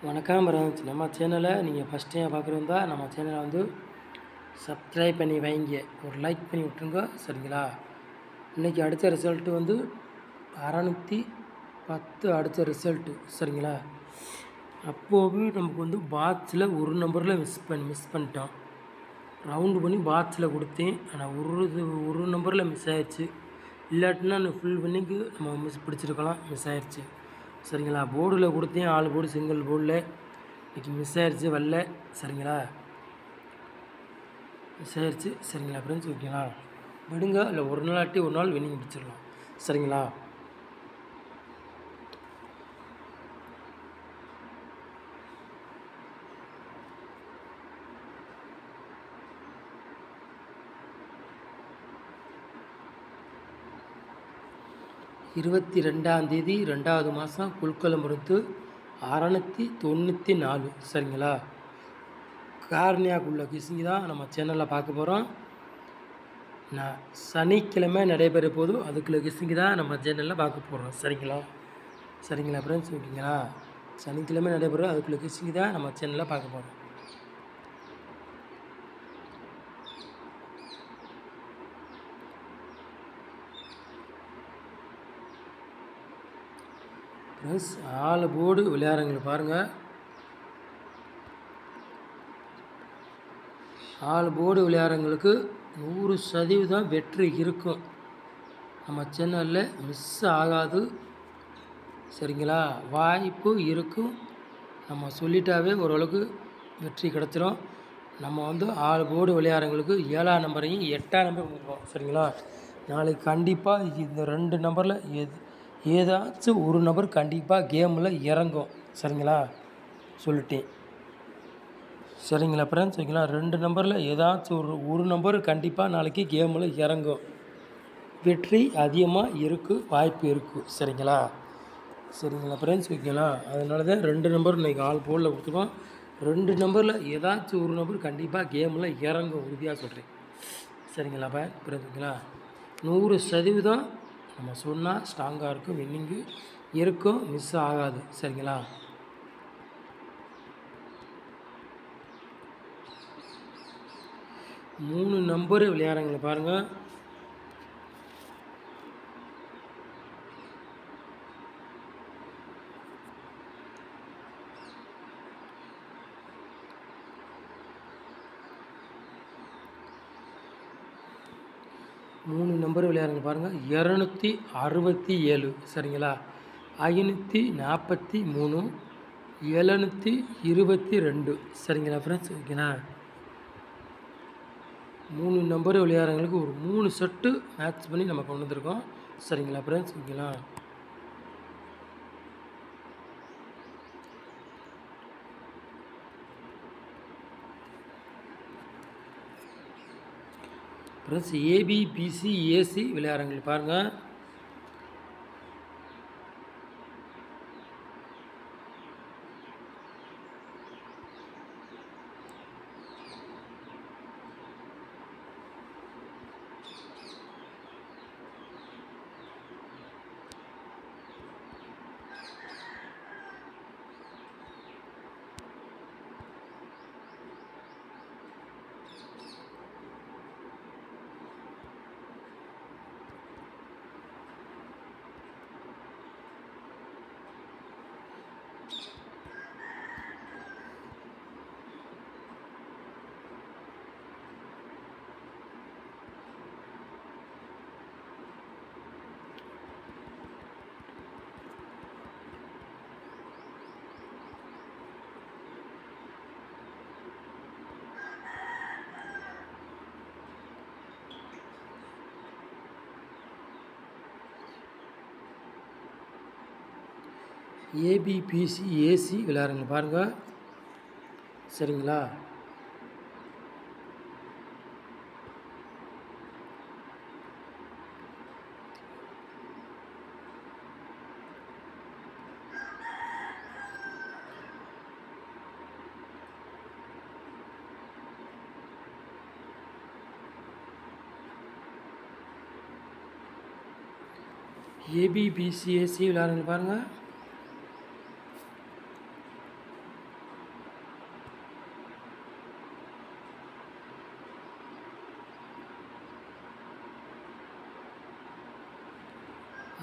வணக்கம் ஃப்ரெண்ட்ஸ். நம்ம சேனலை நீங்கள் ஃபஸ்ட் டைம் பார்க்குறதா நம்ம சேனலை வந்து சப்ஸ்கிரைப் பண்ணி வைங்க, ஒரு லைக் பண்ணி விட்ருங்க. சரிங்களா? இன்றைக்கி அடித்த ரிசல்ட்டு வந்து 610 அடித்த ரிசல்ட்டு. சரிங்களா? அப்போது நமக்கு வந்து பாக்ஸில் ஒரு நம்பரில் மிஸ் பண்ணிட்டோம். ரவுண்டு பண்ணி பாக்ஸில் கொடுத்தேன். ஆனால் ஒரு நம்பரில் மிஸ் ஆயிடுச்சு. இல்லாட்டினா அந்த ஃபுல் பண்ணிக்கு நம்ம பிடிச்சிருக்கலாம். மிஸ் ஆயிடுச்சு. சரிங்களா? போர்டில் கொடுத்தேன், 4 போர்டு சிங்கிள் போர்டில். இன்றைக்கி மிஸ் ஆயிடுச்சு, வரல. சரிங்களா? மிஸ் ஆயிடுச்சு. சரிங்களா ஃப்ரெண்ட்ஸ்? ஓகேங்களா? விடுங்க, இல்லை ஒரு நாளாட்டி ஒரு நாள் வின்னிங் பிடிச்சிடலாம். சரிங்களா? இருபத்தி 2ஆம் தேதி 2வது மாதம் குல்கலம்புரத்து 694. சரிங்களா? கார்னியாக்குள்ள கிசிங்கி தான் நம்ம சேனலில் பார்க்க போகிறோம். நான் சனிக்கிழமை நடைபெற போதும் அதுக்குள்ள கிசிங்கி தான் நம்ம சேனலில் பார்க்க போகிறோம். சரிங்களா ஃப்ரெண்ட்ஸ்? ஓகேங்களா? சனிக்கிழமை நடைபெறும் அதுக்குள்ள கிசிங்கி தான் நம்ம சேனலில் பார்க்க போகிறோம். ஃப்ரெண்ட்ஸ், 4 போர்டு விளையாடுறவங்களை பாருங்கள். 4 போர்டு விளையாடுறவங்களுக்கு 100% வெற்றி இருக்கும். நம்ம சேனலில் மிஸ் ஆகாது. சரிங்களா? வாய்ப்பு இருக்கும். நம்ம சொல்லிட்டாவே ஓரளவுக்கு வெற்றி கிடச்சிரும். நம்ம வந்து 4 போர்டு விளையாடுறவங்களுக்கு 7ஆம் நம்பரையும் 8ஆம் நம்பர் கொடுப்போம். சரிங்களா? நாளைக்கு கண்டிப்பாக இந்த 2 நம்பரில் ஏதாச்சும் ஒரு நம்பர் கண்டிப்பாக கேமில் இறங்கும். சரிங்களா? சொல்லிட்டேன். சரிங்களா ஃப்ரெண்ட்ஸ்? ஓகேங்களா? 2 நம்பரில் ஏதாச்சும் ஒரு நம்பர் கண்டிப்பாக நாளைக்கு கேமில் இறங்கும். வெற்றி அதிகமாக இருக்குது, வாய்ப்பு இருக்குது. சரிங்களா ஃப்ரெண்ட்ஸ்? ஓகேங்களா? அதனால தான் 2 நம்பர் இன்றைக்கி ஆல் போர்டில் கொடுத்துருக்கோம். 2 நம்பரில் ஏதாச்சும் ஒரு நம்பர் கண்டிப்பாக கேமில் இறங்கும், உறுதியாக சொல்கிறேன். சரிங்களா ஃப்ரெண்ட்ஸ்? ஓகேங்களா? 100% நம்ம சொன்னால் ஸ்ட்ராங்காக இருக்கும், வின்னிங்கு இருக்கும், மிஸ் ஆகாது. சரிங்களா? மூணு நம்பரு விளையாடுறவங்களை பாருங்கள். மூணு நம்பர் விளையாடுங்க பாருங்கள். 267. சரிங்களா? 543, 722. சரிங்களா ஃப்ரெண்ட்ஸ்? ஓகேண்ணா? 3 நம்பர் விளையாடுறவங்களுக்கு ஒரு 3 செட்டு மேட்ச் பண்ணி நம்ம கொண்டு வந்திருக்கோம். சரிங்களா ஃப்ரெண்ட்ஸ்? ஓகேங்களா? ஃப்ரெண்ட்ஸ், ஏபிபிசி ஏசி விளையாடுறவங்களுக்கு பாருங்கள். ஏபிபிசி ஏசி விளையாடுங்க பாருங்கள். சரிங்களா? ஏபிபிசி ஏசி விளையாடுங்க பாருங்கள்.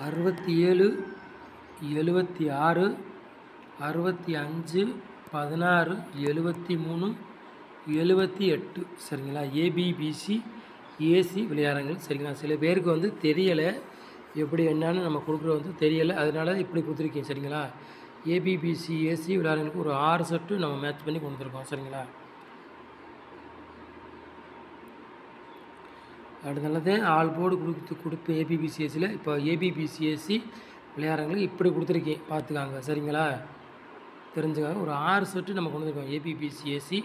67, 76, 65, 16, 73, 78 சரிங்களா. ஏபிபிசி ஏசி விளையாடுங்கள் சரிங்களா. சில பேருக்கு வந்து தெரியலை, எப்படி என்னன்னு நம்ம கொடுக்குறது வந்து தெரியலை, அதனால இப்படி கொடுத்துருக்கேன் சரிங்களா. ஏபிபிசி ஏசி விளையாடுங்களுக்கு ஒரு 6 செட்டு நம்ம மேட்ச் பண்ணி கொடுத்துருக்கோம் சரிங்களா. அதனால ஆல் போர்டு கொடுப்பேன் ஏபிபிசிஎஸ்சியில். இப்போ ஏபிபிசிஎஸ்சி விளையாடுறவங்களுக்கு இப்படி கொடுத்துருக்கேன், பார்த்துக்காங்க சரிங்களா. தெரிஞ்சுக்காங்க. ஒரு 6 செட்டு நம்ம கொண்டு வந்துருக்கோம் ஏபிபிசிஎஸ்சி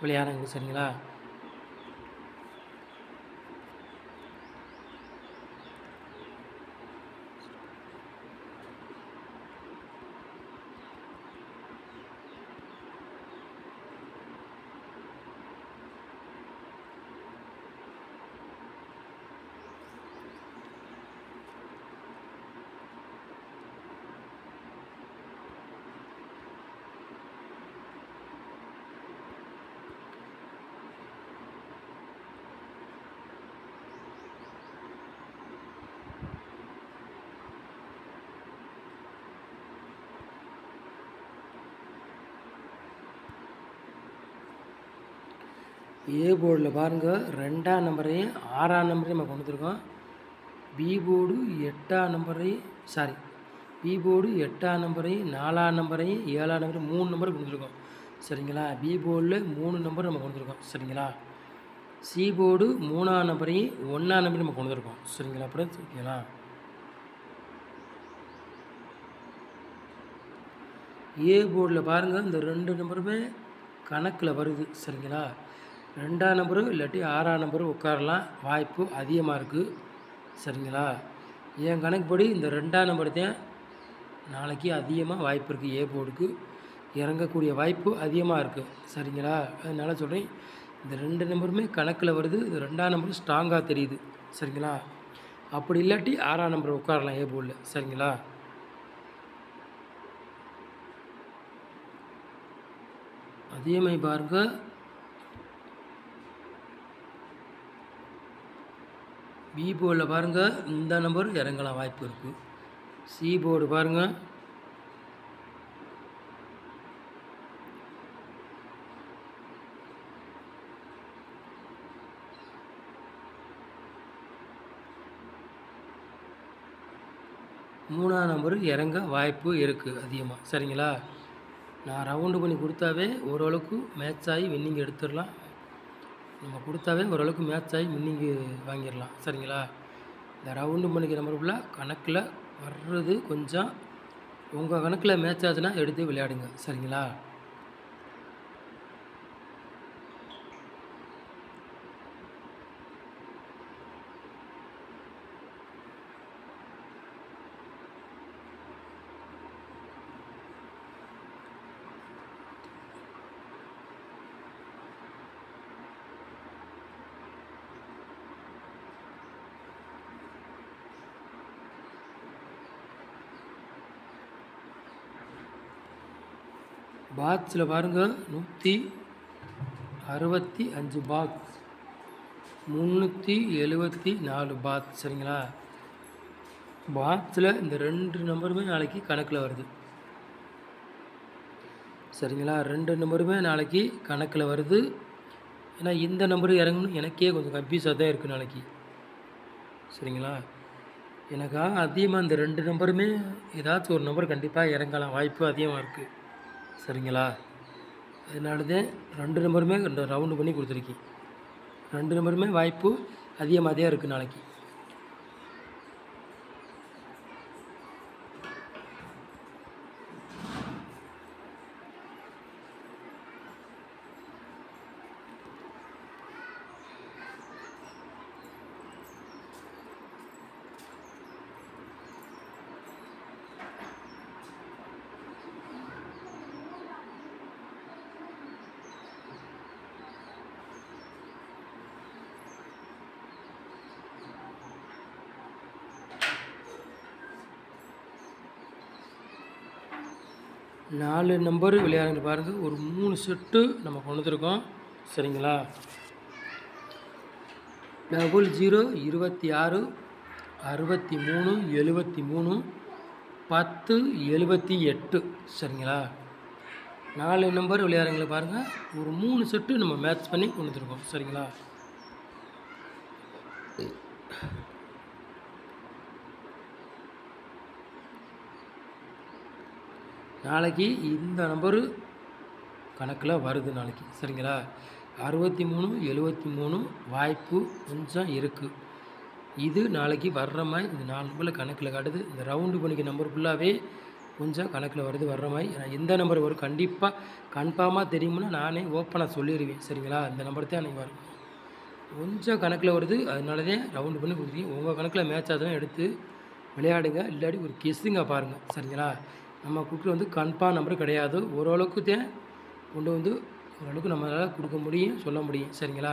விளையாடுறவங்க சரிங்களா. ஏ போர்டில் பாருங்கள் 2ஆம் நம்பரையும் 6ஆம் நம்பரையும் நம்ம கொண்டு வந்துருக்கோம். பி போர்டு 8ஆம் நம்பரையும் பி போர்டு 8ஆம் நம்பரையும் 4ஆம் நம்பரையும் 7ஆம் நம்பரையும் 3 நம்பர் கொடுத்துருக்கோம் சரிங்களா. பி போர்டில் 3 நம்பர் நம்ம கொடுத்துருக்கோம் சரிங்களா. சி போர்டு 3ஆம் நம்பரையும் 1ஆம் நம்பரையும் நம்ம கொண்டு வந்துருக்கோம் சரிங்களா. அப்படி ஓகேங்களா. ஏ போர்டில் பாருங்கள் இந்த 2 நம்பருமே கணக்கில் வருது சரிங்களா. 2ஆம் நம்பரு இல்லாட்டி 6ஆம் நம்பரு உட்காரலாம், வாய்ப்பு அதிகமாக இருக்குது சரிங்களா. என் கணக்குப்படி இந்த 2ஆம் நம்பர் தான் நாளைக்கு அதிகமாக வாய்ப்பு இருக்குது, ஏ போர்டுக்கு இறங்கக்கூடிய வாய்ப்பு அதிகமாக இருக்குது சரிங்களா. அதனால் சொல்கிறேன், இந்த 2 நம்பருமே கணக்கில் வருது, இது 2ஆம் நம்பர் ஸ்ட்ராங்காக தெரியுது சரிங்களா. அப்படி இல்லாட்டி 6ஆம் நம்பர் உட்காரலாம் ஏ போர்டில் சரிங்களா. அதே மாதிரி பாருங்கள் பி போர்டில் பாருங்கள் இந்த நம்பர் இறங்கலாம் வாய்ப்பு இருக்குது. சி போர்டு பாருங்கள் மூணாம் நம்பர் இறங்க வாய்ப்பு இருக்குது அதிகமாக சரிங்களா. நான் ரவுண்டு பண்ணி கொடுத்தாவே ஓரளவுக்கு மேட்ச் ஆகி வின்னிங் எடுத்துடலாம். நம்ம கொடுத்தாவே ஓரளவுக்கு மேட்ச் ஆகி வின்னிங்கு வாங்கிடலாம் சரிங்களா. இந்த ரவுண்டு பண்ணிக்கிற நம்பருக்குள்ள கணக்கில் வர்றது கொஞ்சம் உங்கள் கணக்கில் மேட்ச் ஆச்சுன்னா எடுத்து விளையாடுங்க சரிங்களா. பாக்ஸில் பாருங்கள் 165 பாக்ஸ், 374 பாக்ஸ் சரிங்களா. பாக்ஸில் இந்த 2 நம்பருமே நாளைக்கு கணக்கில் வருது சரிங்களா. 2 நம்பருமே நாளைக்கு கணக்கில் வருது. ஏன்னா இந்த நம்பரு இறங்கணும் எனக்கே கொஞ்சம் கன்ஃபியூஸாக தான் இருக்குது நாளைக்கு சரிங்களா. எனக்காக அதிகமாக இந்த 2 நம்பருமே ஏதாச்சும் ஒரு நம்பர் கண்டிப்பாக இறங்கலாம், வாய்ப்பு அதிகமாக இருக்குது சரிங்களா. அதனால தான் 2 நம்பருமே ரவுண்டு பண்ணி கொடுத்துருக்கேன். 2 நம்பருமே வாய்ப்பு அதிகமாக தான் இருக்குது நாளைக்கு. நாலு நம்பர் விளையாடுங்க பாருங்கள். ஒரு 3 செட்டு நம்ம கொண்டு வந்துருக்கோம் சரிங்களா. 00, 26, 63 73 10 78. சரிங்களா? 4 நம்பர் விளையாடுறவங்களை பாருங்கள், ஒரு 3 செட்டு நம்ம மேட்ச் பண்ணி கொண்டு வந்துருக்கோம். சரிங்களா? நாளைக்கு இந்த நம்பரு கணக்கில் வருது நாளைக்கு. சரிங்களா? 63 73 வாய்ப்பு கொஞ்சம் இருக்குது. இது நாளைக்கு வர்ற மாதிரி இந்த 4 நம்பரில் கணக்கில் காட்டுது. இந்த ரவுண்டு பண்ணிக்க நம்பர் ஃபுல்லாகவே கொஞ்சம் கணக்கில் வருது வர்ற மாதிரி. ஏன்னா எந்த நம்பர் வரும் கண்டிப்பாக கன்ஃபார்மாக தெரியும்னா நானே ஓப்பனாக சொல்லிடுவேன். சரிங்களா? இந்த நம்பர் தான் அன்றைக்கி வரும். கொஞ்சம் கணக்கில் வருது, அதனால தான் ரவுண்டு பண்ணி கொடுத்துருக்கீங்க. உங்கள் கணக்கில் மேட்ச் ஆகுதுன்னா எடுத்து விளையாடுங்க, இல்லாட்டி ஒரு கெஸ்ஸிங்க பாருங்கள். சரிங்களா? நம்ம குக்கில் வந்து கன்ஃபார்ம் நம்பர் கிடையாது. ஓரளவுக்கு தான் கொண்டு வந்து ஓரளவுக்கு நம்மளால் கொடுக்க முடியும், சொல்ல முடியும். சரிங்களா?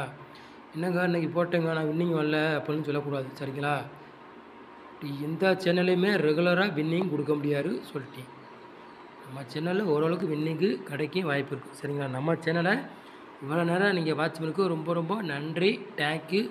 என்னங்க இன்றைக்கி போட்டேங்க நான் வின்னிங் வரல அப்படின்னு சொல்லக்கூடாது. சரிங்களா? எந்த சேனல்லையுமே ரெகுலராக வின்னிங் கொடுக்க முடியாது சொல்லிட்டேன். நம்ம சேனலில் ஓரளவுக்கு வின்னிங்கு கிடைக்க வாய்ப்பு இருக்குது. சரிங்களா? நம்ம சேனலை இவ்வளோ நேரம் நீங்கள் வாட்ச் பண்ணிக்க ரொம்ப ரொம்ப நன்றி. தேங்க்யூ.